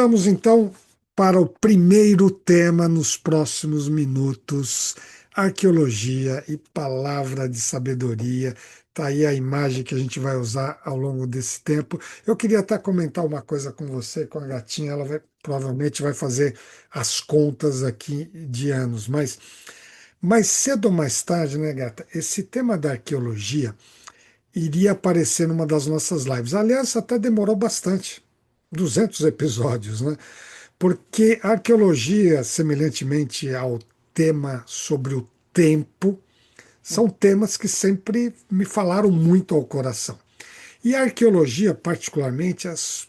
Vamos então para o primeiro tema nos próximos minutos: arqueologia e palavra de sabedoria. Está aí a imagem que a gente vai usar ao longo desse tempo. Eu queria até comentar uma coisa com você, com a gatinha. Ela provavelmente vai fazer as contas aqui de anos, mas mais cedo ou mais tarde, né, gata? Esse tema da arqueologia iria aparecer numa das nossas lives. Aliás, até demorou bastante, 200 episódios, né? Porque a arqueologia, semelhantemente ao tema sobre o tempo, são temas que sempre me falaram muito ao coração. E a arqueologia, particularmente, as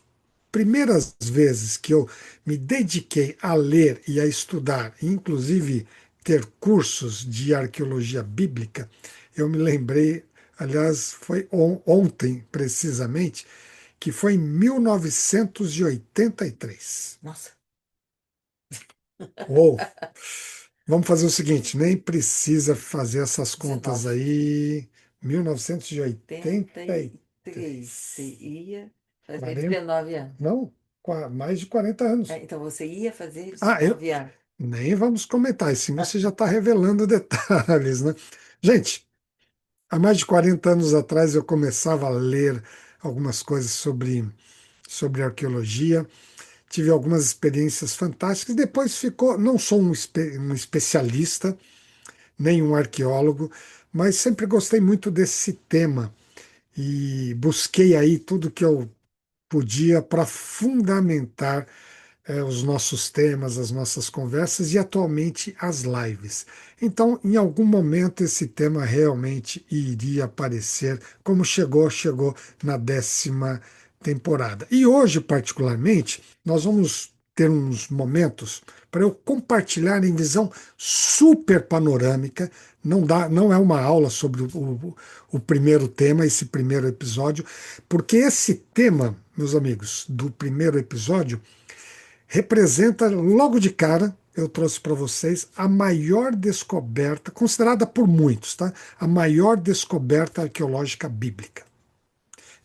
primeiras vezes que eu me dediquei a ler e a estudar, inclusive ter cursos de arqueologia bíblica, eu me lembrei, aliás, foi ontem precisamente, que foi em 1983. Nossa, Uou! Vamos fazer o seguinte, nem precisa fazer essas contas 19, aí. Mil novecentos e oitenta oitenta e e três. Você três, ia fazer 40, 19 anos. não, mais de 40 anos. Então você ia fazer Eu 19 anos. nem vamos comentar, assim Ah, você já está revelando detalhes, né? Gente, há mais de 40 anos atrás eu começava a ler algumas coisas sobre arqueologia, tive algumas experiências fantásticas, depois ficou, não sou um especialista, nem um arqueólogo, mas sempre gostei muito desse tema e busquei aí tudo que eu podia para fundamentar os nossos temas, as nossas conversas e atualmente as lives. Então, em algum momento esse tema realmente iria aparecer, como chegou na 10ª temporada. E hoje, particularmente, nós vamos ter uns momentos para eu compartilhar em visão super panorâmica. Não é uma aula sobre o primeiro tema, esse primeiro episódio, porque esse tema, meus amigos, do primeiro episódio representa logo de cara, eu trouxe para vocês a maior descoberta, considerada por muitos, tá? A maior descoberta arqueológica bíblica.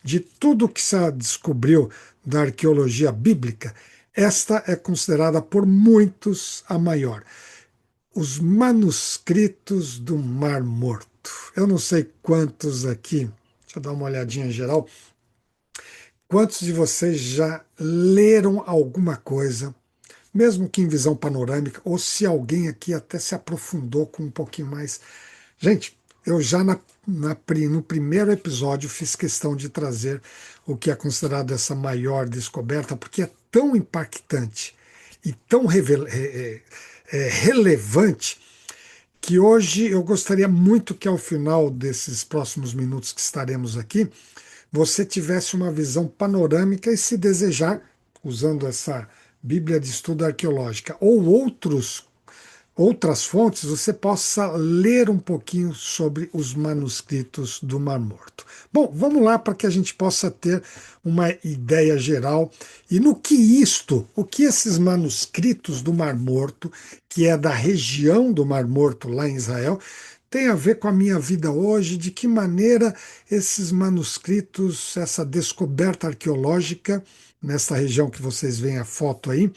De tudo que se descobriu da arqueologia bíblica, esta é considerada por muitos a maior. Os manuscritos do Mar Morto. Eu não sei quantos aqui, deixa eu dar uma olhadinha geral, quantos de vocês já leram alguma coisa mesmo que em visão panorâmica, ou se alguém aqui até se aprofundou com um pouquinho mais. Gente, eu já no primeiro episódio fiz questão de trazer o que é considerado essa maior descoberta, porque é tão impactante e tão relevante que hoje eu gostaria muito que ao final desses próximos minutos que estaremos aqui, você tivesse uma visão panorâmica e, se desejar, usando essa Bíblia de Estudo Arqueológica ou outras fontes, você possa ler um pouquinho sobre os manuscritos do Mar Morto. Bom, vamos lá para que a gente possa ter uma ideia geral e no que o que esses manuscritos do Mar Morto, que é da região do Mar Morto lá em Israel, tem a ver com a minha vida hoje, de que maneira esses manuscritos, essa descoberta arqueológica, nessa região que vocês veem a foto aí,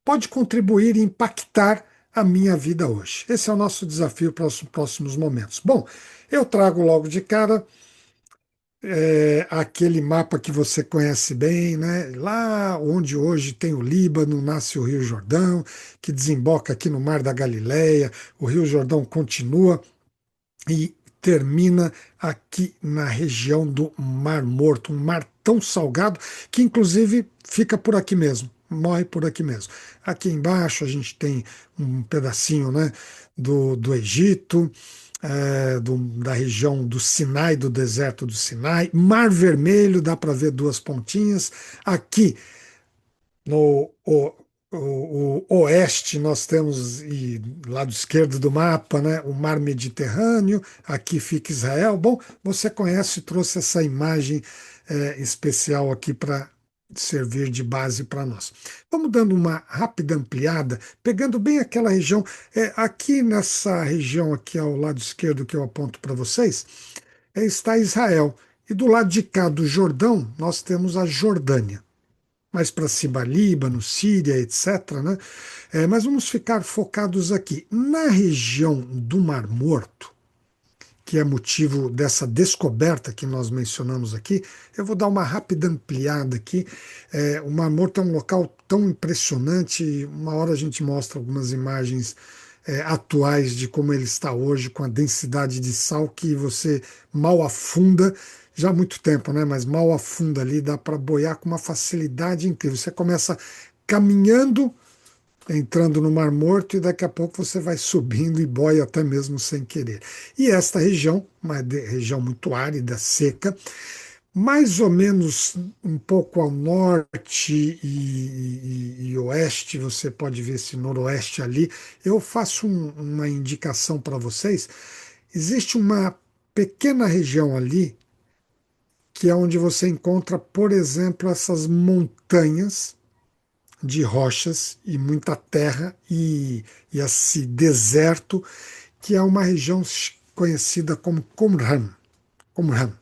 pode contribuir e impactar a minha vida hoje. Esse é o nosso desafio para os próximos momentos. Bom, eu trago logo de cara aquele mapa que você conhece bem, né? Lá onde hoje tem o Líbano, nasce o Rio Jordão, que desemboca aqui no Mar da Galileia. O Rio Jordão continua e termina aqui na região do Mar Morto, um mar tão salgado que inclusive fica por aqui mesmo, morre por aqui mesmo. Aqui embaixo a gente tem um pedacinho, né, do Egito, da região do Sinai, do deserto do Sinai, Mar Vermelho, dá para ver duas pontinhas. Aqui no o oeste, nós temos, e lado esquerdo do mapa, né, o Mar Mediterrâneo, aqui fica Israel. Bom, você conhece, trouxe essa imagem especial aqui para servir de base para nós. Vamos dando uma rápida ampliada, pegando bem aquela região, aqui nessa região aqui ao lado esquerdo que eu aponto para vocês, está Israel. E do lado de cá do Jordão, nós temos a Jordânia. mais para cima, Líbano, Síria, etc., né? Mas vamos ficar focados aqui. Na região do Mar Morto, que é motivo dessa descoberta que nós mencionamos aqui, eu vou dar uma rápida ampliada aqui. O Mar Morto é um local tão impressionante, uma hora a gente mostra algumas imagens atuais de como ele está hoje, com a densidade de sal que você mal afunda, já há muito tempo, né? Mas mal afunda ali, dá para boiar com uma facilidade incrível. Você começa caminhando, entrando no Mar Morto, e daqui a pouco você vai subindo e boia até mesmo sem querer. E esta região, uma região muito árida, seca, mais ou menos um pouco ao norte e oeste, você pode ver esse noroeste ali. Eu faço uma indicação para vocês. Existe uma pequena região ali que é onde você encontra, por exemplo, essas montanhas de rochas e muita terra e esse deserto, que é uma região conhecida como Qumran. Qumran.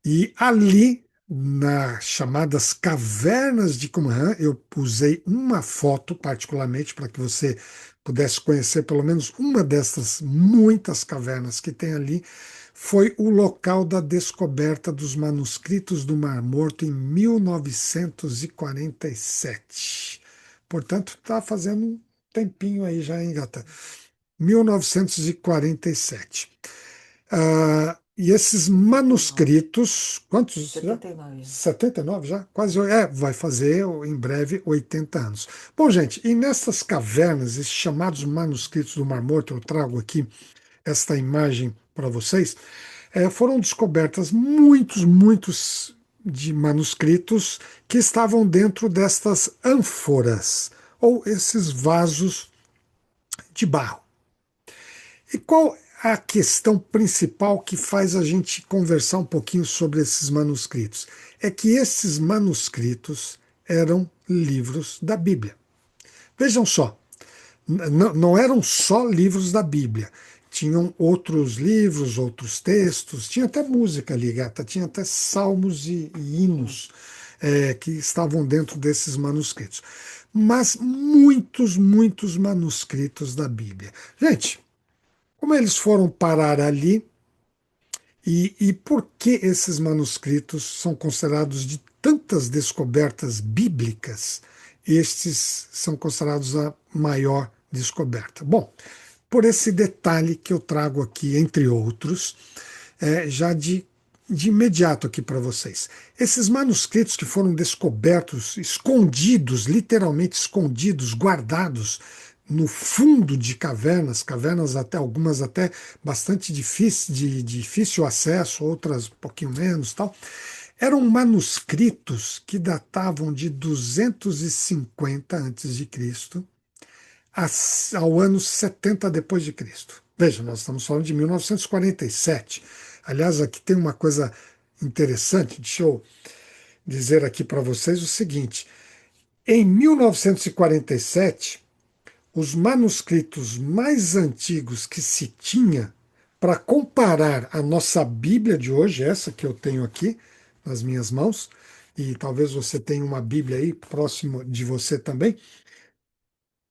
E ali, nas chamadas cavernas de Qumran, eu usei uma foto particularmente para que você pudesse conhecer pelo menos uma dessas muitas cavernas que tem ali. Foi o local da descoberta dos manuscritos do Mar Morto em 1947. Portanto, está fazendo um tempinho aí já, hein, gata? 1947. E esses 79. manuscritos, quantos já? 79. 79 já? Quase, vai fazer em breve 80 anos. Bom, gente, e nessas cavernas, esses chamados manuscritos do Mar Morto, eu trago aqui esta imagem para vocês, foram descobertas muitos de manuscritos que estavam dentro destas ânforas, ou esses vasos de barro. E qual a questão principal que faz a gente conversar um pouquinho sobre esses manuscritos? É que esses manuscritos eram livros da Bíblia. Vejam só, não eram só livros da Bíblia. Tinham outros livros, outros textos, tinha até música ali, gata, tinha até salmos e hinos que estavam dentro desses manuscritos. Mas muitos manuscritos da Bíblia. Gente, como eles foram parar ali e por que esses manuscritos são considerados de tantas descobertas bíblicas? Estes são considerados a maior descoberta. Bom, por esse detalhe que eu trago aqui, entre outros, já de imediato aqui para vocês. Esses manuscritos que foram descobertos, escondidos, literalmente escondidos, guardados no fundo de cavernas, cavernas até algumas até bastante de difícil acesso, outras um pouquinho menos, tal. Eram manuscritos que datavam de 250 antes de Cristo ao ano 70 depois de Cristo. Veja, nós estamos falando de 1947. Aliás, aqui tem uma coisa interessante, deixa eu dizer aqui para vocês o seguinte: em 1947, os manuscritos mais antigos que se tinha para comparar a nossa Bíblia de hoje, essa que eu tenho aqui nas minhas mãos, e talvez você tenha uma Bíblia aí próximo de você também,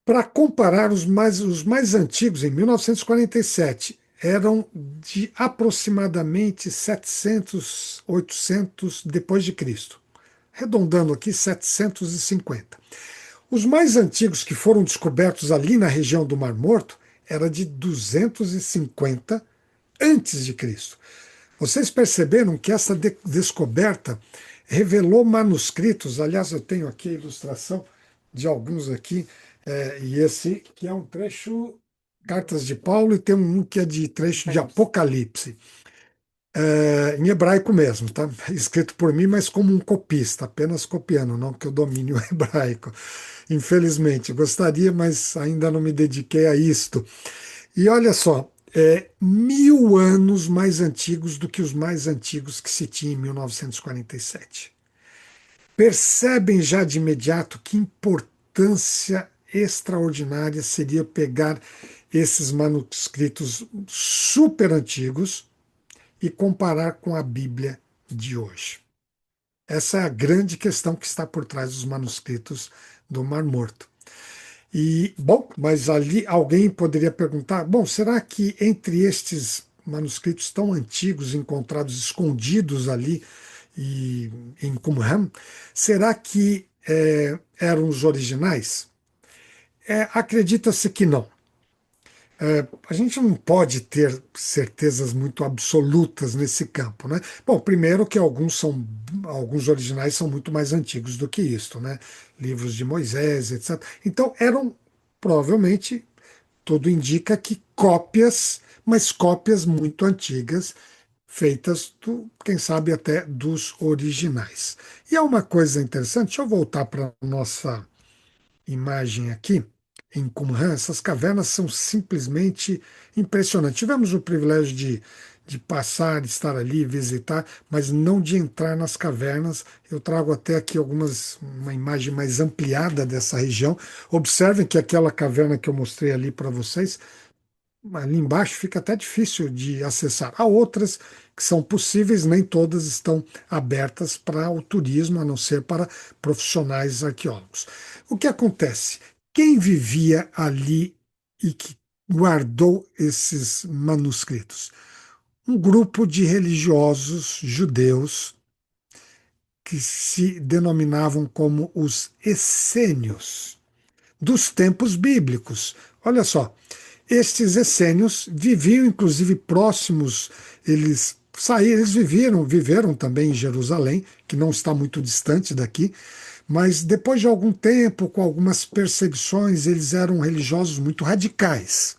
para comparar os mais antigos, em 1947, eram de aproximadamente 700, 800 depois de Cristo. Arredondando aqui, 750. Os mais antigos que foram descobertos ali na região do Mar Morto era de 250 antes de Cristo. Vocês perceberam que essa descoberta revelou manuscritos, aliás, eu tenho aqui a ilustração de alguns aqui, e esse que é um trecho, Cartas de Paulo, e tem um que é de trecho de Apocalipse, em hebraico mesmo, tá? Escrito por mim, mas como um copista, apenas copiando, não que eu domine o hebraico. Infelizmente, gostaria, mas ainda não me dediquei a isto. E olha só, 1000 anos mais antigos do que os mais antigos que se tinha em 1947. Percebem já de imediato que importância extraordinária seria pegar esses manuscritos super antigos e comparar com a Bíblia de hoje. Essa é a grande questão que está por trás dos manuscritos do Mar Morto. E, bom, mas ali alguém poderia perguntar: bom, será que entre estes manuscritos tão antigos, encontrados escondidos ali e, em Qumran, será que eram os originais? Acredita-se que não. A gente não pode ter certezas muito absolutas nesse campo, né? Bom, primeiro que alguns originais são muito mais antigos do que isto, né? Livros de Moisés, etc. Então eram provavelmente, tudo indica que cópias, mas cópias muito antigas, feitas quem sabe até dos originais. E há uma coisa interessante, deixa eu voltar para a nossa imagem aqui, em Qumran. Essas cavernas são simplesmente impressionantes. Tivemos o privilégio de passar, estar ali, visitar, mas não de entrar nas cavernas. Eu trago até aqui uma imagem mais ampliada dessa região. Observem que aquela caverna que eu mostrei ali para vocês, ali embaixo fica até difícil de acessar. Há outras que são possíveis, nem todas estão abertas para o turismo, a não ser para profissionais arqueólogos. O que acontece? Quem vivia ali e que guardou esses manuscritos? Um grupo de religiosos judeus que se denominavam como os essênios, dos tempos bíblicos. Olha só, estes essênios viviam inclusive próximos, eles viveram também em Jerusalém, que não está muito distante daqui, mas depois de algum tempo, com algumas perseguições, eles eram religiosos muito radicais,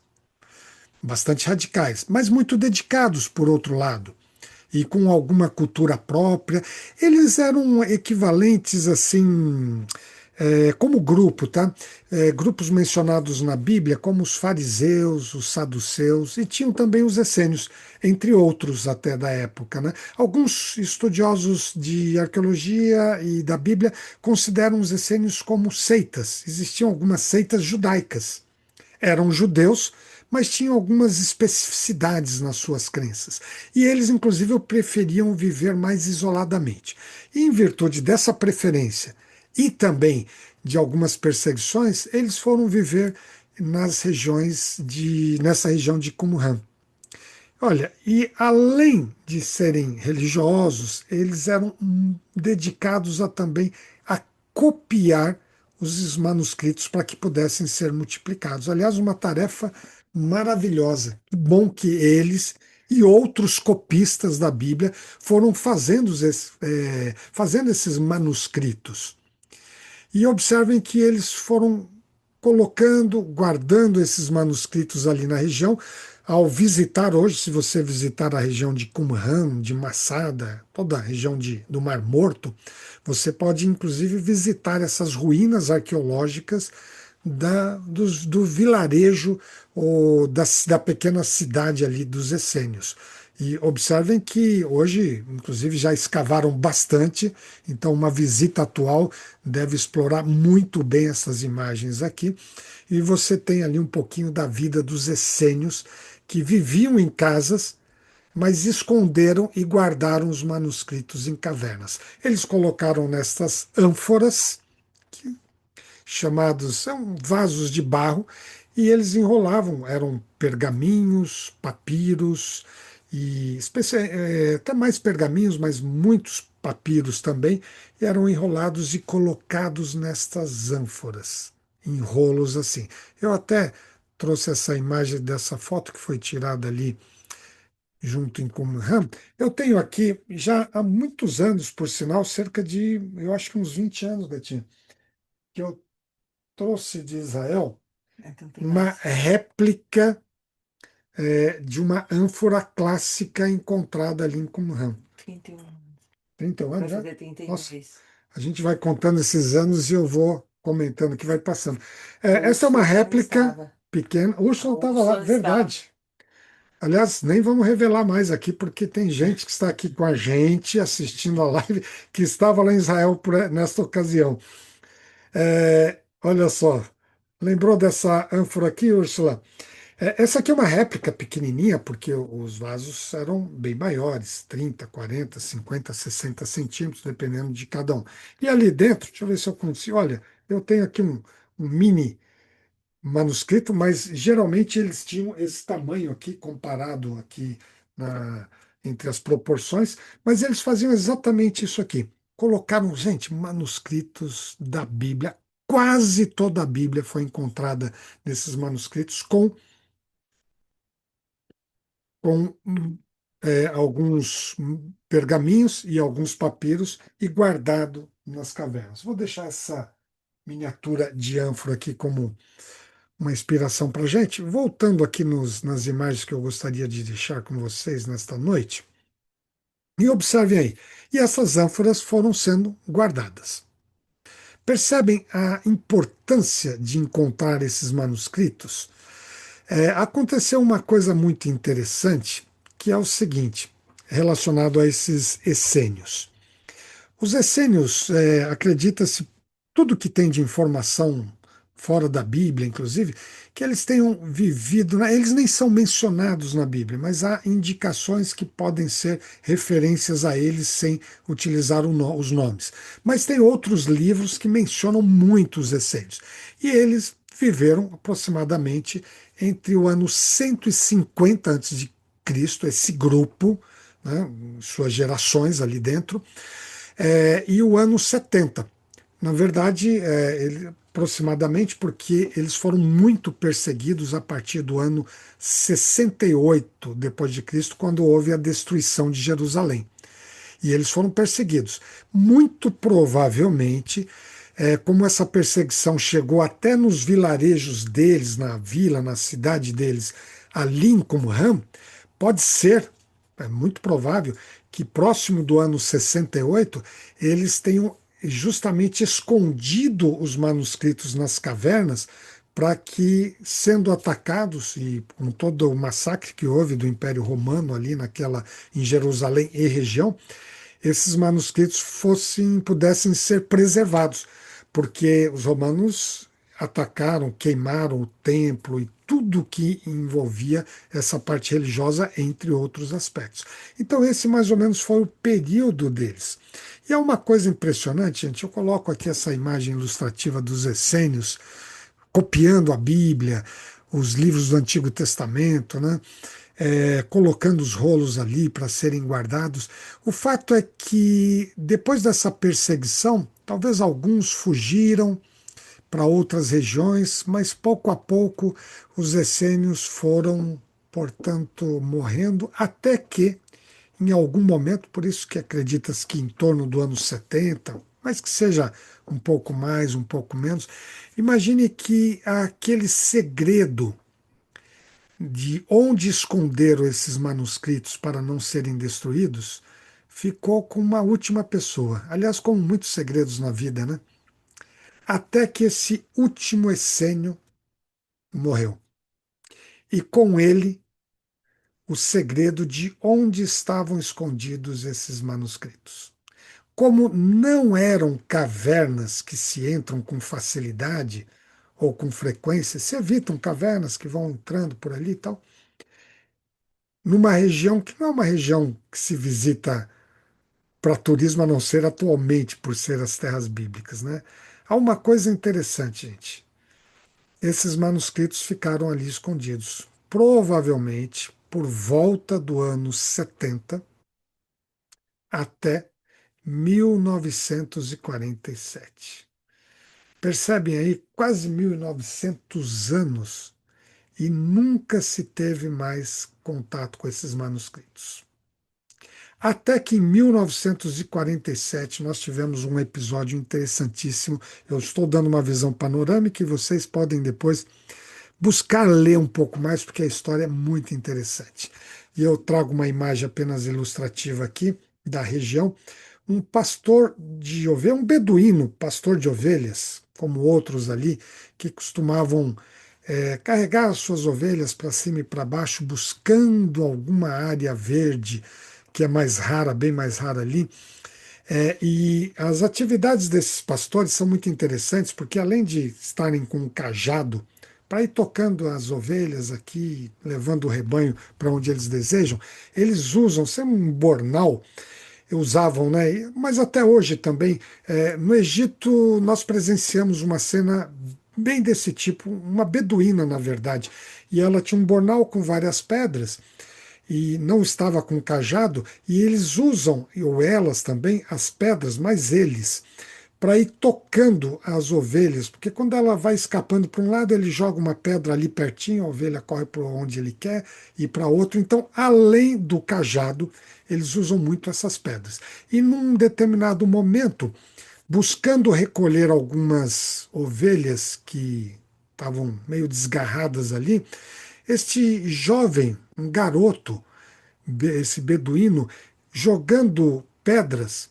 bastante radicais, mas muito dedicados por outro lado e com alguma cultura própria. Eles eram equivalentes assim, como grupo, tá? Grupos mencionados na Bíblia, como os fariseus, os saduceus, e tinham também os essênios, entre outros até da época, né? Alguns estudiosos de arqueologia e da Bíblia consideram os essênios como seitas. Existiam algumas seitas judaicas, eram judeus, mas tinham algumas especificidades nas suas crenças. E eles, inclusive, preferiam viver mais isoladamente. E, em virtude dessa preferência e também de algumas perseguições, eles foram viver nessa região de Qumran. Olha, e além de serem religiosos, eles eram dedicados também a copiar os manuscritos para que pudessem ser multiplicados. Aliás, uma tarefa maravilhosa. Que bom que eles e outros copistas da Bíblia foram fazendo esses manuscritos. E observem que eles foram colocando, guardando esses manuscritos ali na região. Ao visitar hoje, se você visitar a região de Qumran, de Masada, toda a região do Mar Morto, você pode inclusive visitar essas ruínas arqueológicas do vilarejo ou da pequena cidade ali dos essênios. E observem que hoje, inclusive, já escavaram bastante, então uma visita atual deve explorar muito bem essas imagens aqui. E você tem ali um pouquinho da vida dos essênios que viviam em casas, mas esconderam e guardaram os manuscritos em cavernas. Eles colocaram nestas ânforas, chamados, são vasos de barro, e eles enrolavam, eram pergaminhos, papiros, e até mais pergaminhos, mas muitos papiros também, eram enrolados e colocados nestas ânforas, em rolos assim. Eu até trouxe essa imagem dessa foto que foi tirada ali junto em Qumran. Eu tenho aqui já há muitos anos, por sinal, cerca de, eu acho que uns 20 anos, Betinho, que eu trouxe de Israel Então tem uma mais. réplica de uma ânfora clássica encontrada ali em Qumran. 31 anos. 31 Vai anos já? fazer trinta e Nossa, dois. a gente vai contando esses anos e eu vou comentando que vai passando. A Essa é uma Úrsula também réplica estava. pequena. O A Ursula estava lá, Úrsula estava. verdade. Aliás, nem vamos revelar mais aqui, porque tem gente que está aqui com a gente, assistindo a live, que estava lá em Israel nesta ocasião. Olha só, lembrou dessa ânfora aqui, Úrsula? Essa aqui é uma réplica pequenininha, porque os vasos eram bem maiores, 30, 40, 50, 60 centímetros, dependendo de cada um. E ali dentro, deixa eu ver se eu consigo. Olha, eu tenho aqui um mini manuscrito, mas geralmente eles tinham esse tamanho aqui, comparado aqui entre as proporções, mas eles faziam exatamente isso aqui. Colocaram, gente, manuscritos da Bíblia. Quase toda a Bíblia foi encontrada nesses manuscritos com alguns pergaminhos e alguns papiros e guardado nas cavernas. Vou deixar essa miniatura de ânfora aqui como uma inspiração para a gente. Voltando aqui nas imagens que eu gostaria de deixar com vocês nesta noite, e observem aí, e essas ânforas foram sendo guardadas. Percebem a importância de encontrar esses manuscritos? Aconteceu uma coisa muito interessante, que é o seguinte, relacionado a esses essênios. Os essênios, acredita-se, tudo que tem de informação fora da Bíblia, inclusive, que eles tenham vivido, eles nem são mencionados na Bíblia, mas há indicações que podem ser referências a eles sem utilizar os nomes. Mas tem outros livros que mencionam muito os essênios. E eles viveram aproximadamente entre o ano 150 a.C., esse grupo, né, suas gerações ali dentro, e o ano 70. Na verdade, aproximadamente porque eles foram muito perseguidos a partir do ano 68 depois de Cristo, quando houve a destruição de Jerusalém. E eles foram perseguidos. Muito provavelmente, como essa perseguição chegou até nos vilarejos deles, na vila, na cidade deles, ali em Qumran, pode ser, é muito provável, que próximo do ano 68 eles tenham justamente escondido os manuscritos nas cavernas para que, sendo atacados, e com todo o massacre que houve do Império Romano ali em Jerusalém e região, esses manuscritos pudessem ser preservados, porque os romanos atacaram, queimaram o templo e tudo que envolvia essa parte religiosa, entre outros aspectos. Então, esse mais ou menos foi o período deles. E é uma coisa impressionante, gente. Eu coloco aqui essa imagem ilustrativa dos essênios copiando a Bíblia, os livros do Antigo Testamento, né? Colocando os rolos ali para serem guardados. O fato é que, depois dessa perseguição, talvez alguns fugiram para outras regiões, mas pouco a pouco os essênios foram, portanto, morrendo, até que, em algum momento, por isso que acredita-se que em torno do ano 70, mas que seja um pouco mais, um pouco menos, imagine que aquele segredo de onde esconderam esses manuscritos para não serem destruídos, ficou com uma última pessoa. Aliás, como muitos segredos na vida, né? Até que esse último essênio morreu. E com ele, o segredo de onde estavam escondidos esses manuscritos. Como não eram cavernas que se entram com facilidade ou com frequência, se evitam cavernas que vão entrando por ali e tal, numa região que não é uma região que se visita para turismo, a não ser atualmente, por ser as terras bíblicas, né? Há uma coisa interessante, gente. Esses manuscritos ficaram ali escondidos, provavelmente por volta do ano 70 até 1947. Percebem aí, quase 1900 anos e nunca se teve mais contato com esses manuscritos. Até que em 1947 nós tivemos um episódio interessantíssimo. Eu estou dando uma visão panorâmica e vocês podem depois buscar ler um pouco mais, porque a história é muito interessante. E eu trago uma imagem apenas ilustrativa aqui da região. Um pastor de ovelhas, um beduíno, pastor de ovelhas, como outros ali, que costumavam carregar as suas ovelhas para cima e para baixo, buscando alguma área verde, que é mais rara, bem mais rara ali. E as atividades desses pastores são muito interessantes, porque além de estarem com um cajado para ir tocando as ovelhas aqui, levando o rebanho para onde eles desejam, eles usam, sempre um bornal, usavam, né? Mas até hoje também, no Egito, nós presenciamos uma cena bem desse tipo, uma beduína, na verdade, e ela tinha um bornal com várias pedras e não estava com cajado, e eles usam, ou elas também, as pedras, mas eles, para ir tocando as ovelhas, porque quando ela vai escapando para um lado, ele joga uma pedra ali pertinho, a ovelha corre para onde ele quer e para outro. Então, além do cajado, eles usam muito essas pedras. E num determinado momento, buscando recolher algumas ovelhas que estavam meio desgarradas ali, este jovem, um garoto, esse beduíno, jogando pedras,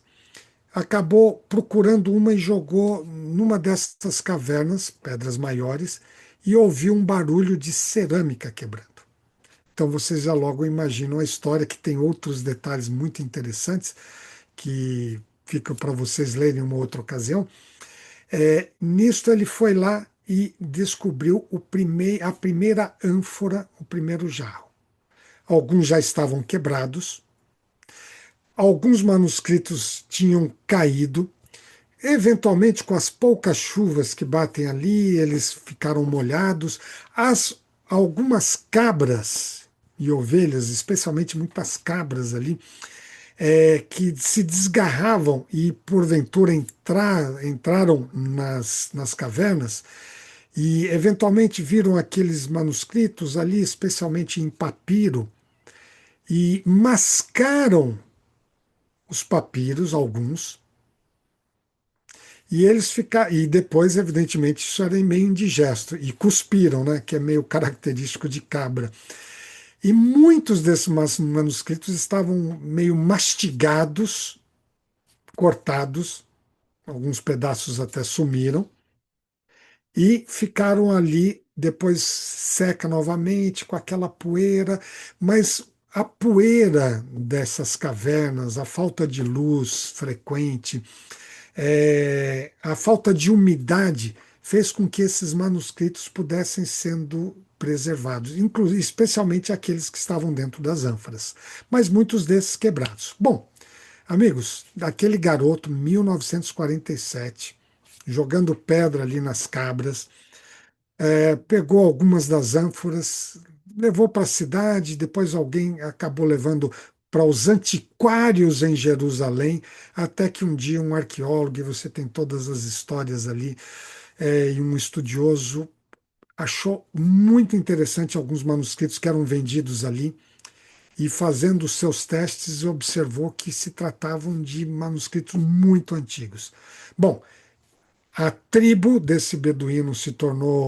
acabou procurando uma e jogou numa dessas cavernas, pedras maiores, e ouviu um barulho de cerâmica quebrando. Então vocês já logo imaginam a história, que tem outros detalhes muito interessantes que ficam para vocês lerem em uma outra ocasião. Nisto ele foi lá e descobriu a primeira ânfora, o primeiro jarro. Alguns já estavam quebrados, alguns manuscritos tinham caído. Eventualmente, com as poucas chuvas que batem ali, eles ficaram molhados. Algumas cabras e ovelhas, especialmente muitas cabras ali, que se desgarravam e porventura entraram nas cavernas e eventualmente viram aqueles manuscritos ali, especialmente em papiro, e mascaram os papiros, alguns. E depois, evidentemente, isso era meio indigesto. E cuspiram, né? Que é meio característico de cabra. E muitos desses manuscritos estavam meio mastigados, cortados, alguns pedaços até sumiram, e ficaram ali, depois seca novamente, com aquela poeira, mas a poeira dessas cavernas, a falta de luz frequente, a falta de umidade fez com que esses manuscritos pudessem sendo preservados, especialmente aqueles que estavam dentro das ânforas, mas muitos desses quebrados. Bom, amigos, aquele garoto, 1947, jogando pedra ali nas cabras, pegou algumas das ânforas, levou para a cidade, depois alguém acabou levando para os antiquários em Jerusalém, até que um dia um arqueólogo, e você tem todas as histórias ali, e um estudioso achou muito interessante alguns manuscritos que eram vendidos ali, e fazendo os seus testes observou que se tratavam de manuscritos muito antigos. Bom, a tribo desse beduíno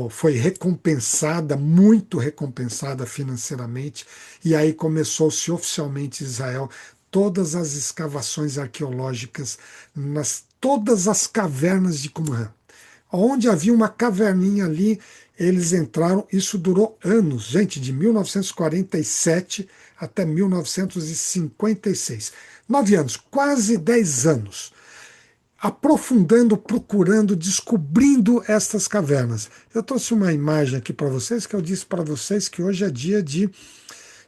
foi recompensada, muito recompensada financeiramente, e aí começou-se oficialmente em Israel todas as escavações arqueológicas nas todas as cavernas de Qumran. Onde havia uma caverninha ali, eles entraram. Isso durou anos, gente, de 1947 até 1956. 9 anos, quase 10 anos aprofundando, procurando, descobrindo estas cavernas. Eu trouxe uma imagem aqui para vocês, que eu disse para vocês que hoje é dia de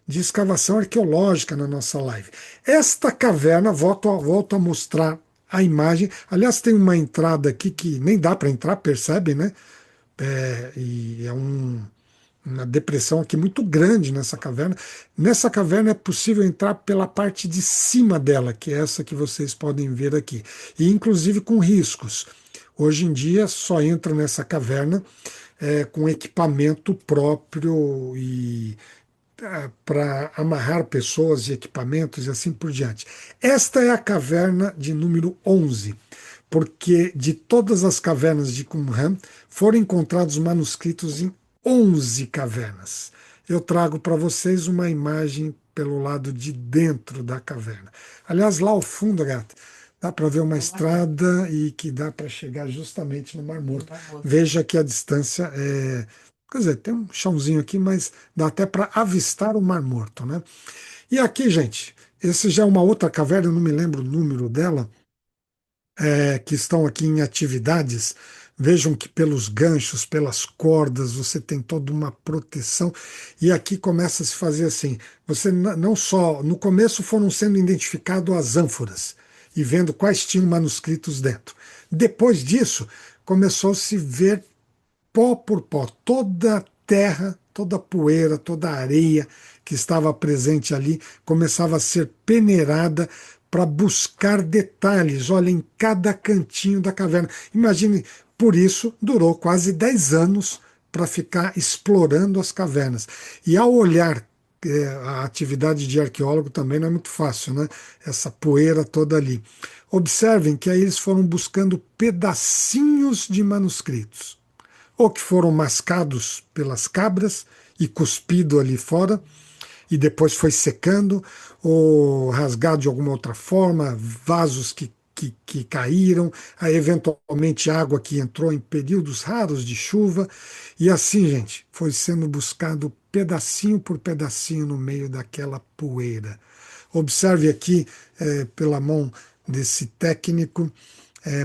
escavação arqueológica na nossa live. Esta caverna, volto a mostrar a imagem. Aliás, tem uma entrada aqui que nem dá para entrar, percebe, né? E é uma depressão aqui muito grande nessa caverna. Nessa caverna é possível entrar pela parte de cima dela, que é essa que vocês podem ver aqui, e inclusive com riscos. Hoje em dia só entra nessa caverna com equipamento próprio e para amarrar pessoas e equipamentos e assim por diante. Esta é a caverna de número 11, porque de todas as cavernas de Qumran foram encontrados manuscritos em 11 cavernas. Eu trago para vocês uma imagem pelo lado de dentro da caverna. Aliás, lá ao fundo, gata, dá para ver uma No Mar Morto. estrada e que dá para chegar justamente no Mar No Morto. Mar Morto. Veja que a distância é. Quer dizer, tem um chãozinho aqui, mas dá até para avistar o Mar Morto, né? E aqui, gente, esse já é uma outra caverna, eu não me lembro o número dela, que estão aqui em atividades. Vejam que pelos ganchos, pelas cordas, você tem toda uma proteção. E aqui começa a se fazer assim: você não só. No começo foram sendo identificadas as ânforas e vendo quais tinham manuscritos dentro. Depois disso, começou a se ver pó por pó, toda a terra, toda a poeira, toda a areia que estava presente ali começava a ser peneirada para buscar detalhes, olha, em cada cantinho da caverna. Imagine, por isso durou quase 10 anos para ficar explorando as cavernas. E ao olhar a atividade de arqueólogo também não é muito fácil, né? Essa poeira toda ali. Observem que aí eles foram buscando pedacinhos de manuscritos ou que foram mascados pelas cabras e cuspido ali fora, e depois foi secando, ou rasgado de alguma outra forma, vasos que caíram, aí eventualmente água que entrou em períodos raros de chuva, e assim, gente, foi sendo buscado pedacinho por pedacinho no meio daquela poeira. Observe aqui, pela mão desse técnico,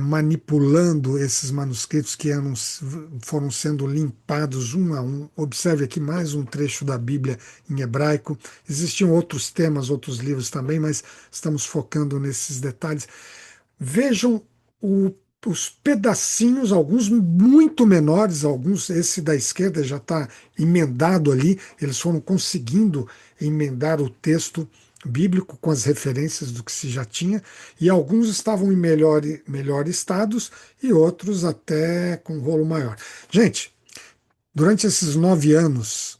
manipulando esses manuscritos foram sendo limpados um a um. Observe aqui mais um trecho da Bíblia em hebraico. Existiam outros temas, outros livros também, mas estamos focando nesses detalhes. Vejam o- os pedacinhos, alguns muito menores, alguns, esse da esquerda já está emendado ali, eles foram conseguindo emendar o texto bíblico com as referências do que se já tinha, e alguns estavam em melhor estados e outros até com rolo maior. Gente, durante esses 9 anos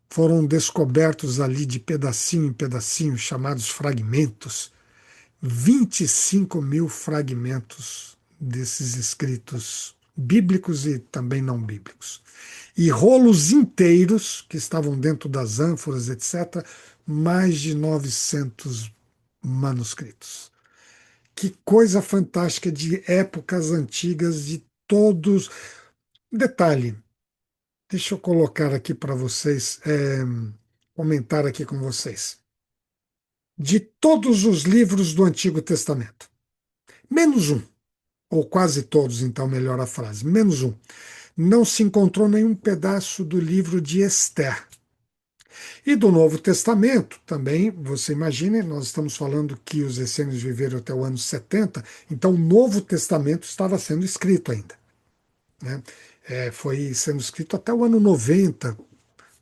foram descobertos ali de pedacinho em pedacinho, chamados fragmentos, 25 mil fragmentos desses escritos bíblicos e também não bíblicos. E rolos inteiros, que estavam dentro das ânforas, etc., mais de 900 manuscritos. Que coisa fantástica de épocas antigas, de todos. Detalhe, deixa eu colocar aqui para vocês, comentar aqui com vocês. De todos os livros do Antigo Testamento, menos um, ou quase todos, então, melhor a frase, menos um, não se encontrou nenhum pedaço do livro de Esther. E do Novo Testamento também, você imagine, nós estamos falando que os essênios viveram até o ano 70, então o Novo Testamento estava sendo escrito ainda, né? Foi sendo escrito até o ano 90,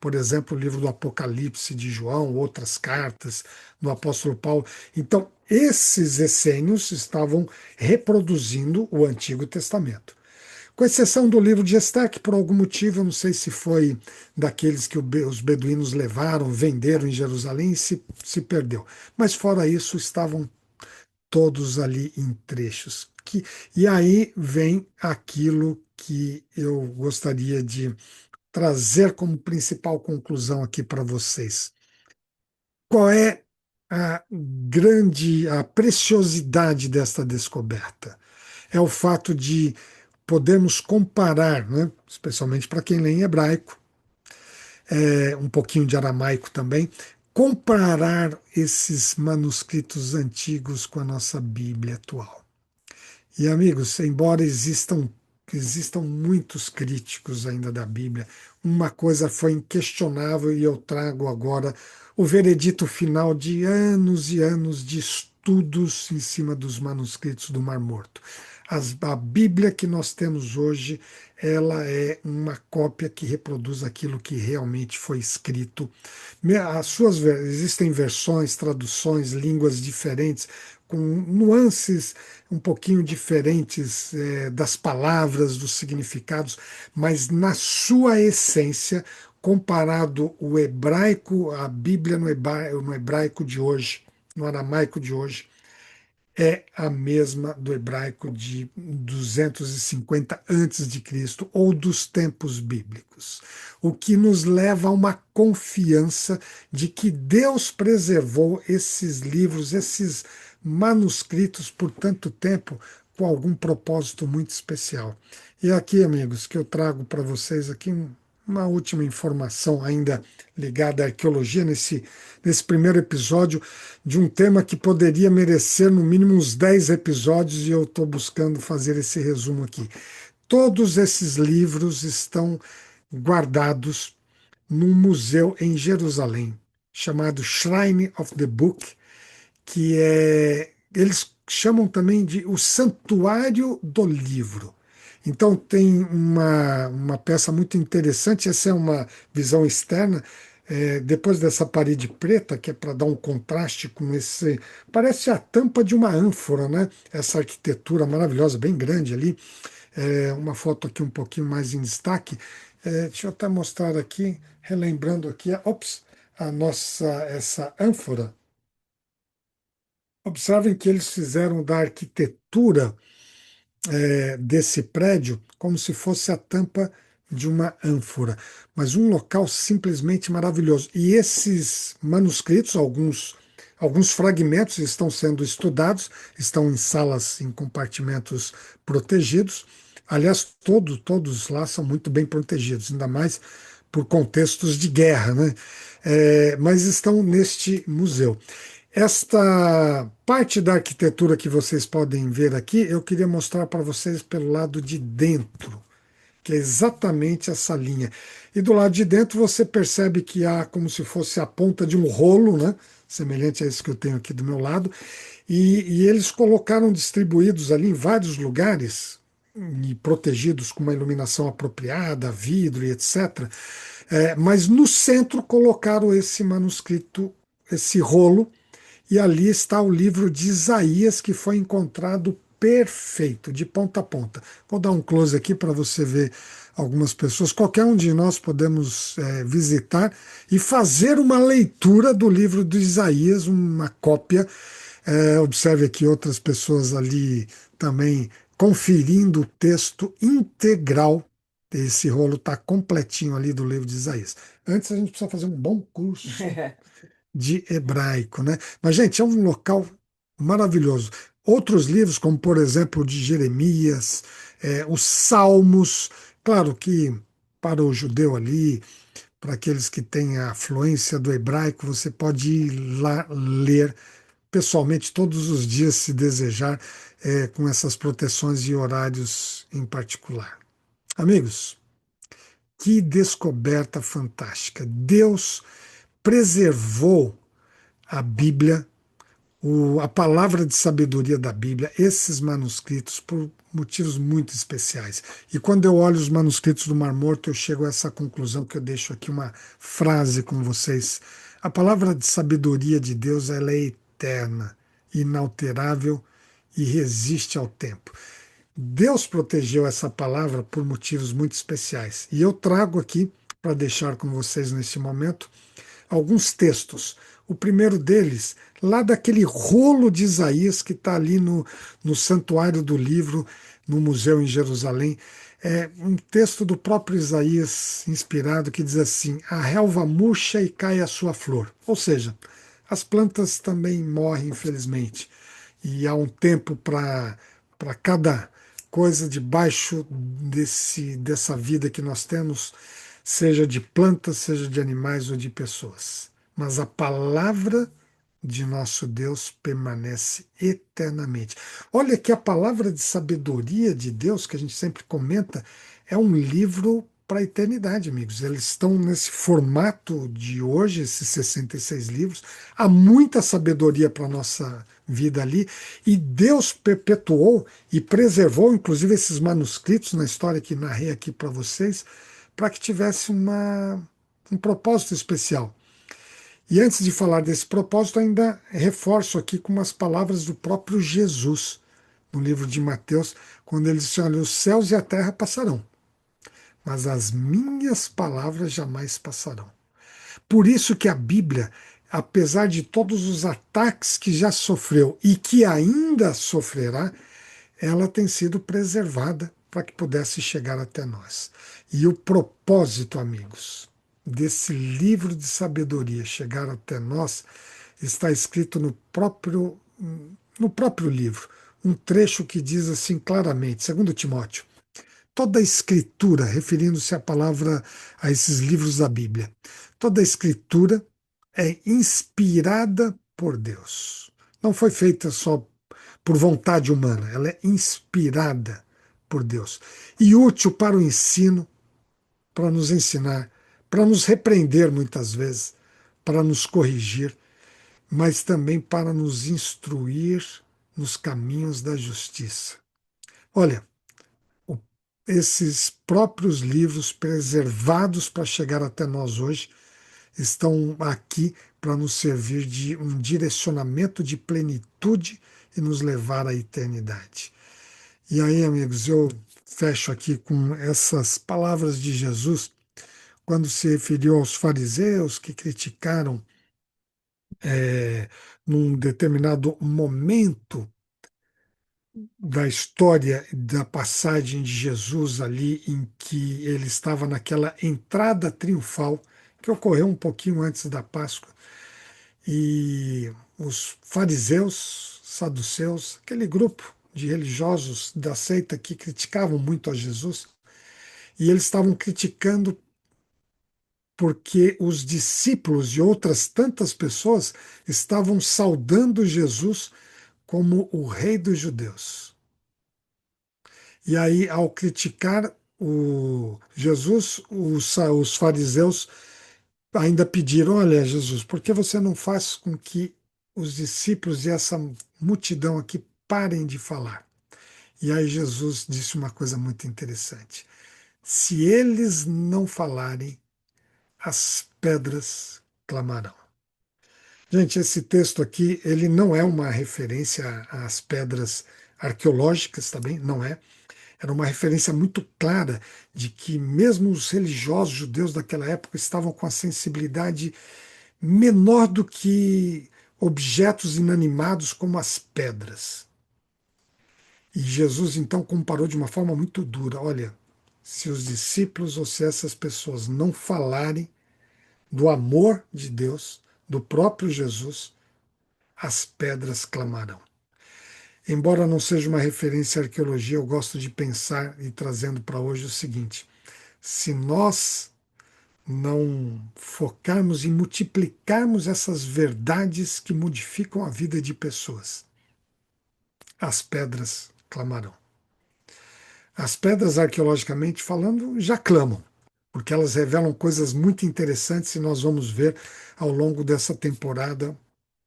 por exemplo, o livro do Apocalipse de João, outras cartas do apóstolo Paulo. Então, esses essênios estavam reproduzindo o Antigo Testamento. Com exceção do livro de Esther, que por algum motivo, eu não sei se foi daqueles que os beduínos levaram, venderam em Jerusalém e se perdeu. Mas fora isso, estavam todos ali em trechos. E aí vem aquilo que eu gostaria de trazer como principal conclusão aqui para vocês. Qual é a preciosidade desta descoberta? É o fato de podermos comparar, né, especialmente para quem lê em hebraico, um pouquinho de aramaico também, comparar esses manuscritos antigos com a nossa Bíblia atual. E amigos, embora existam muitos críticos ainda da Bíblia, uma coisa foi inquestionável e eu trago agora o veredito final de anos e anos de estudos em cima dos manuscritos do Mar Morto. A Bíblia que nós temos hoje, ela é uma cópia que reproduz aquilo que realmente foi escrito. Existem versões, traduções, línguas diferentes, com nuances um pouquinho diferentes das palavras, dos significados, mas na sua essência, comparado o hebraico, a Bíblia no hebraico de hoje, no aramaico de hoje, é a mesma do hebraico de 250 antes de Cristo ou dos tempos bíblicos, o que nos leva a uma confiança de que Deus preservou esses livros, esses manuscritos por tanto tempo com algum propósito muito especial. E aqui, amigos, que eu trago para vocês aqui uma última informação ainda ligada à arqueologia nesse primeiro episódio de um tema que poderia merecer no mínimo uns 10 episódios e eu estou buscando fazer esse resumo aqui. Todos esses livros estão guardados num museu em Jerusalém, chamado Shrine of the Book, que é, eles chamam também de o Santuário do Livro. Então tem uma peça muito interessante, essa é uma visão externa, depois dessa parede preta, que é para dar um contraste com esse. Parece a tampa de uma ânfora, né? Essa arquitetura maravilhosa, bem grande ali. Uma foto aqui um pouquinho mais em destaque. Deixa eu até mostrar aqui, relembrando aqui, ops, a nossa, essa ânfora. Observem que eles fizeram da arquitetura desse prédio como se fosse a tampa de uma ânfora, mas um local simplesmente maravilhoso. E esses manuscritos, alguns fragmentos estão sendo estudados, estão em salas, em compartimentos protegidos. Aliás, todos lá são muito bem protegidos, ainda mais por contextos de guerra, né? Mas estão neste museu. Esta parte da arquitetura que vocês podem ver aqui, eu queria mostrar para vocês pelo lado de dentro, que é exatamente essa linha. E do lado de dentro você percebe que há como se fosse a ponta de um rolo, né? Semelhante a esse que eu tenho aqui do meu lado, e eles colocaram distribuídos ali em vários lugares e protegidos com uma iluminação apropriada, vidro e etc. Mas no centro colocaram esse manuscrito, esse rolo, e ali está o livro de Isaías, que foi encontrado perfeito, de ponta a ponta. Vou dar um close aqui para você ver algumas pessoas. Qualquer um de nós podemos visitar e fazer uma leitura do livro de Isaías, uma cópia. Observe aqui outras pessoas ali também conferindo o texto integral. Esse rolo está completinho ali do livro de Isaías. Antes a gente precisa fazer um bom curso de hebraico, né? Mas, gente, é um local maravilhoso. Outros livros, como por exemplo o de Jeremias, os Salmos, claro que para o judeu ali, para aqueles que têm a fluência do hebraico, você pode ir lá ler pessoalmente todos os dias, se desejar, com essas proteções e horários em particular. Amigos, que descoberta fantástica! Deus preservou a Bíblia, a palavra de sabedoria da Bíblia, esses manuscritos, por motivos muito especiais. E quando eu olho os manuscritos do Mar Morto, eu chego a essa conclusão que eu deixo aqui uma frase com vocês. A palavra de sabedoria de Deus, ela é eterna, inalterável e resiste ao tempo. Deus protegeu essa palavra por motivos muito especiais. E eu trago aqui, para deixar com vocês nesse momento, alguns textos. O primeiro deles, lá daquele rolo de Isaías que está ali no Santuário do Livro, no museu em Jerusalém, é um texto do próprio Isaías inspirado que diz assim: a relva murcha e cai a sua flor. Ou seja, as plantas também morrem, infelizmente. E há um tempo para cada coisa debaixo dessa vida que nós temos, seja de plantas, seja de animais ou de pessoas. Mas a palavra de nosso Deus permanece eternamente. Olha que a palavra de sabedoria de Deus, que a gente sempre comenta, é um livro para a eternidade, amigos. Eles estão nesse formato de hoje, esses 66 livros. Há muita sabedoria para a nossa vida ali, e Deus perpetuou e preservou, inclusive, esses manuscritos na história que narrei aqui para vocês, para que tivesse um propósito especial. E antes de falar desse propósito, ainda reforço aqui com umas palavras do próprio Jesus, no livro de Mateus, quando ele diz: olha, os céus e a terra passarão, mas as minhas palavras jamais passarão. Por isso que a Bíblia, apesar de todos os ataques que já sofreu e que ainda sofrerá, ela tem sido preservada para que pudesse chegar até nós. E o propósito, amigos, desse livro de sabedoria chegar até nós está escrito no próprio livro. Um trecho que diz assim claramente, segundo Timóteo: toda a escritura, referindo-se à palavra, a esses livros da Bíblia, toda a escritura é inspirada por Deus. Não foi feita só por vontade humana, ela é inspirada por Deus e útil para o ensino, para nos ensinar, para nos repreender muitas vezes, para nos corrigir, mas também para nos instruir nos caminhos da justiça. Olha, o- esses próprios livros preservados para chegar até nós hoje estão aqui para nos servir de um direcionamento de plenitude e nos levar à eternidade. E aí, amigos, eu fecho aqui com essas palavras de Jesus quando se referiu aos fariseus que criticaram, num determinado momento da história da passagem de Jesus ali, em que ele estava naquela entrada triunfal, que ocorreu um pouquinho antes da Páscoa, e os fariseus, saduceus, aquele grupo de religiosos da seita que criticavam muito a Jesus, e eles estavam criticando porque os discípulos e outras tantas pessoas estavam saudando Jesus como o rei dos judeus. E aí, ao criticar o Jesus, os fariseus ainda pediram: olha, Jesus, por que você não faz com que os discípulos e essa multidão aqui parem de falar? E aí Jesus disse uma coisa muito interessante: se eles não falarem, as pedras clamarão. Gente, esse texto aqui, ele não é uma referência às pedras arqueológicas, tá bem? Não é. Era uma referência muito clara de que mesmo os religiosos judeus daquela época estavam com a sensibilidade menor do que objetos inanimados como as pedras. E Jesus então comparou de uma forma muito dura: olha, se os discípulos ou se essas pessoas não falarem do amor de Deus, do próprio Jesus, as pedras clamarão. Embora não seja uma referência à arqueologia, eu gosto de pensar e trazendo para hoje o seguinte: se nós não focarmos em multiplicarmos essas verdades que modificam a vida de pessoas, as pedras clamarão. As pedras, arqueologicamente falando, já clamam, porque elas revelam coisas muito interessantes e nós vamos ver ao longo dessa temporada.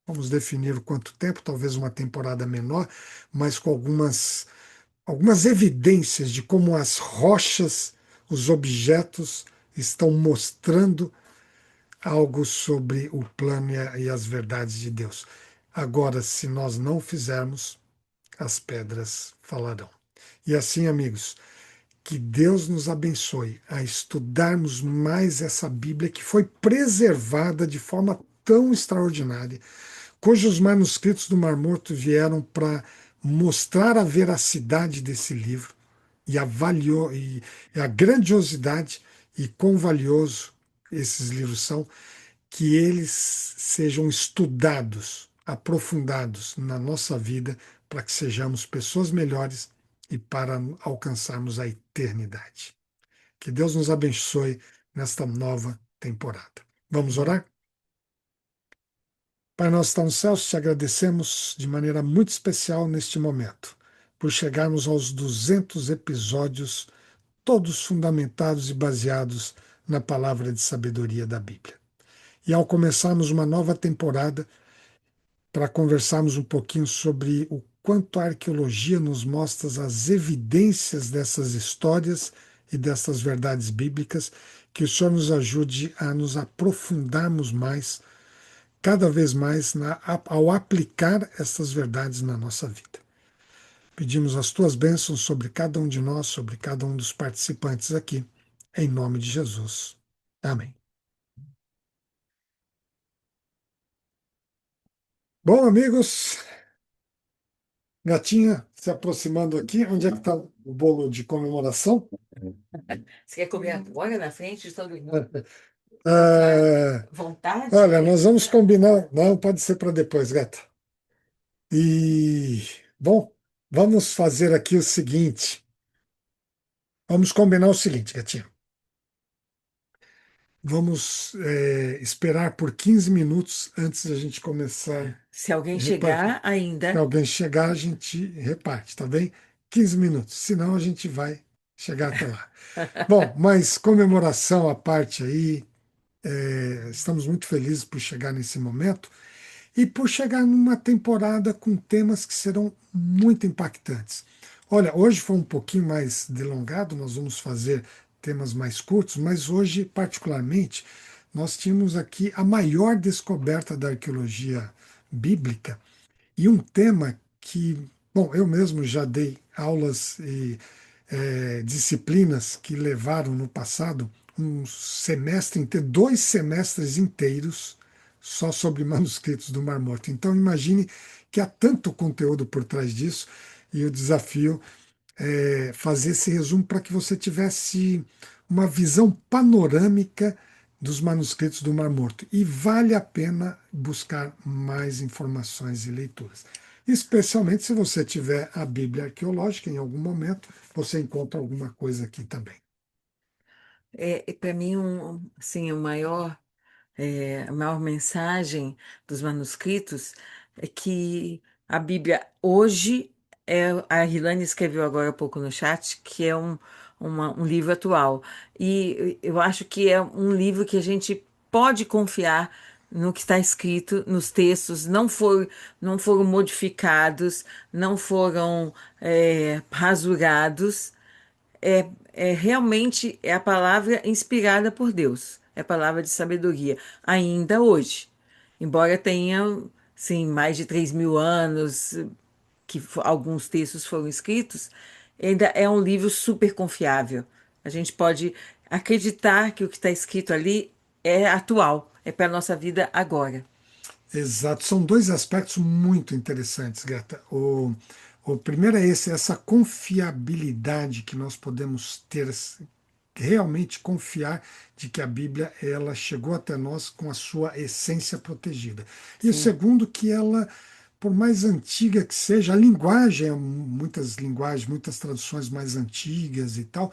Vamos definir o quanto tempo, talvez uma temporada menor, mas com algumas evidências de como as rochas, os objetos estão mostrando algo sobre o plano e as verdades de Deus. Agora, se nós não fizermos, as pedras falarão. E assim, amigos, que Deus nos abençoe a estudarmos mais essa Bíblia que foi preservada de forma tão extraordinária, cujos manuscritos do Mar Morto vieram para mostrar a veracidade desse livro e a grandiosidade e quão valioso esses livros são, que eles sejam estudados, aprofundados na nossa vida, para que sejamos pessoas melhores e para alcançarmos a eternidade. Que Deus nos abençoe nesta nova temporada. Vamos orar? Pai nosso que está nos céus, te agradecemos de maneira muito especial neste momento, por chegarmos aos 200 episódios, todos fundamentados e baseados na palavra de sabedoria da Bíblia. E ao começarmos uma nova temporada, para conversarmos um pouquinho sobre o quanto a arqueologia nos mostra as evidências dessas histórias e dessas verdades bíblicas, que o Senhor nos ajude a nos aprofundarmos mais, cada vez mais, ao aplicar essas verdades na nossa vida. Pedimos as tuas bênçãos sobre cada um de nós, sobre cada um dos participantes aqui, em nome de Jesus. Amém. Bom, amigos, gatinha se aproximando aqui. Onde é que está o bolo de comemoração? Você quer comer agora na frente de todo mundo? É, Vontade? olha, nós vamos combinar. Não, pode ser para depois, gata. E, bom, vamos fazer aqui o seguinte. Vamos combinar o seguinte, gatinha. Vamos esperar por 15 minutos antes da gente começar Se alguém a repartir. chegar Se ainda, alguém chegar, a gente reparte, tá bem? 15 minutos, senão a gente vai chegar até lá. Bom, mas comemoração à parte aí, estamos muito felizes por chegar nesse momento e por chegar numa temporada com temas que serão muito impactantes. Olha, hoje foi um pouquinho mais delongado, nós vamos fazer temas mais curtos, mas hoje, particularmente, nós tínhamos aqui a maior descoberta da arqueologia bíblica e um tema que, bom, eu mesmo já dei aulas e disciplinas que levaram no passado um semestre inteiro, 2 semestres inteiros só sobre manuscritos do Mar Morto. Então imagine que há tanto conteúdo por trás disso e o desafio fazer esse resumo para que você tivesse uma visão panorâmica dos manuscritos do Mar Morto. E vale a pena buscar mais informações e leituras. Especialmente se você tiver a Bíblia arqueológica, em algum momento você encontra alguma coisa aqui também. Para mim, assim, a maior mensagem dos manuscritos é que a Bíblia hoje a Rilane escreveu agora há pouco no chat que é um livro atual. E eu acho que é um livro que a gente pode confiar no que está escrito, nos textos, não foram modificados, não foram rasurados. Realmente é a palavra inspirada por Deus, é a palavra de sabedoria, ainda hoje. Embora tenha, sim, mais de 3.000 anos que alguns textos foram escritos, ainda é um livro super confiável. A gente pode acreditar que o que está escrito ali é atual, é para a nossa vida agora. Exato, são dois aspectos muito interessantes, Gata. O primeiro é esse, essa confiabilidade que nós podemos ter, realmente confiar de que a Bíblia ela chegou até nós com a sua essência protegida. E o Sim. segundo, que ela, por mais antiga que seja, a linguagem, muitas linguagens, muitas traduções mais antigas e tal,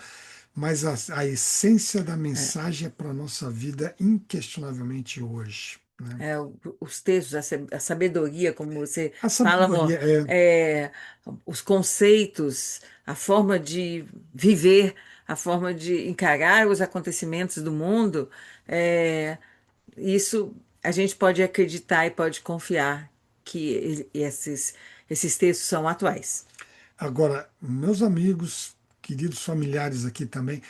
mas a essência da É. mensagem é para a nossa vida inquestionavelmente hoje, né? Os textos, a sabedoria, como você A fala, amor, sabedoria é. é, os conceitos, a forma de viver, a forma de encarar os acontecimentos do mundo, isso a gente pode acreditar e pode confiar que esses textos são atuais. Agora, meus amigos, queridos familiares aqui também,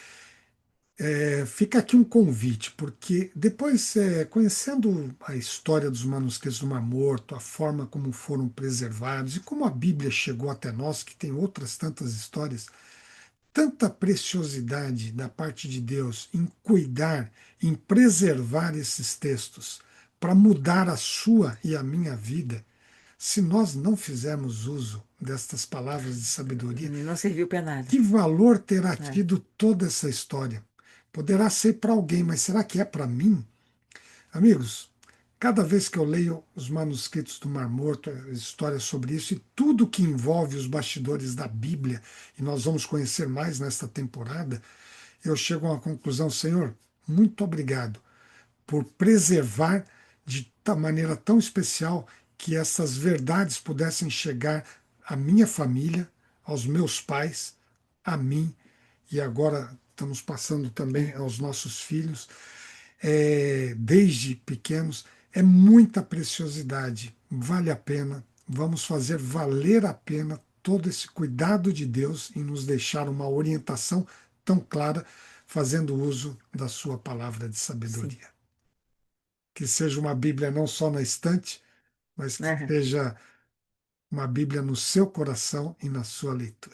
fica aqui um convite, porque depois, conhecendo a história dos manuscritos do Mar Morto, a forma como foram preservados e como a Bíblia chegou até nós, que tem outras tantas histórias, tanta preciosidade da parte de Deus em cuidar, em preservar esses textos, para mudar a sua e a minha vida. Se nós não fizermos uso destas palavras de sabedoria, Não serviu para nada. que valor terá É. tido toda essa história? Poderá ser para alguém, mas será que é para mim? Amigos, cada vez que eu leio os manuscritos do Mar Morto, histórias sobre isso e tudo que envolve os bastidores da Bíblia, e nós vamos conhecer mais nesta temporada, eu chego a uma conclusão, Senhor, muito obrigado por preservar de maneira tão especial que essas verdades pudessem chegar à minha família, aos meus pais, a mim, e agora estamos passando também É. aos nossos filhos, desde pequenos. É muita preciosidade, vale a pena, vamos fazer valer a pena todo esse cuidado de Deus em nos deixar uma orientação tão clara, fazendo uso da Sua palavra de Sim. sabedoria. Que seja uma Bíblia não só na estante, mas que É. seja uma Bíblia no seu coração e na sua leitura.